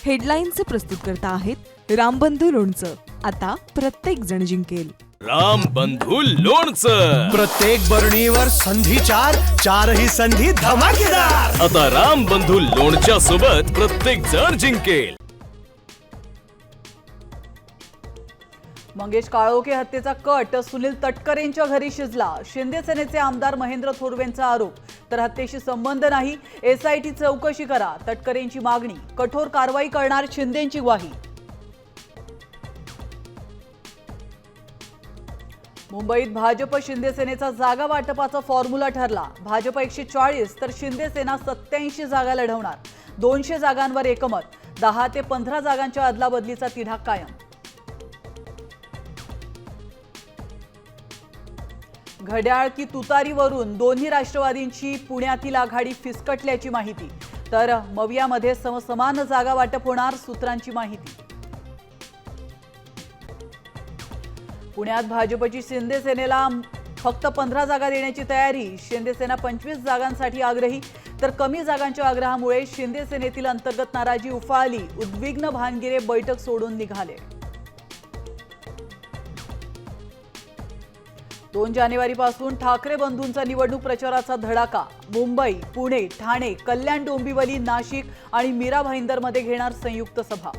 हेडलाईनचे प्रस्तुत करता आहेत रामबंधू लोणचं. आता प्रत्येक जण जिंकेल. रामबंधू लोणचं. प्रत्येक बरणीवर संधी चारही संधी धमाकेदार. आता रामबंधू लोणच्या सोबत प्रत्येक जण जिंकेल. मंगेश काळोखे हत्येचा कट सुनील तटकरेंच्या घरी शिजला. शिंदे सेनेचे आमदार महेंद्र थोरवेंचा आरोप, तर हत्येशी संबंध नाही, एसआयटी चौकशी करा. तटकरेंची मागणी, कठोर कारवाई करणार शिंदेंची ग्वाही. मुंबईत भाजप शिंदे सेनेचा जागा वाटपाचा फॉर्म्युला ठरला. भाजप 140 तर शिंदे सेना 87 जागा लढवणार. 200 जागांवर एकमत. 10 ते 15 जागांच्या अदलाबदलीचा तिढा कायम. घड्याळ की तुतारीवरून दोन्ही राष्ट्रवादींची पुण्यातील आघाडी फिसकटल्याची माहिती, तर मवियामध्ये समसमान जागा वाटप होणार, सूत्रांची माहिती. पुण्यात भाजपची शिंदे सेनेला फक्त 15 जागा देण्याची तयारी. शिंदे सेना 25 जागांसाठी आग्रही, तर कमी जागांच्या आग्रहामुळे शिंदे सेनेतील अंतर्गत नाराजी उफाळली. उद्विग्न भानगिरे बैठक सोडून निघाले. 2 जानेवारीपासून ठाकरे बंधूंचा निवडणूक प्रचाराचा धडाका. मुंबई, पुणे, ठाणे, कल्याण, डोंबिवली, नाशिक आणि मीरा भाईंदरमध्ये घेणार संयुक्त सभा.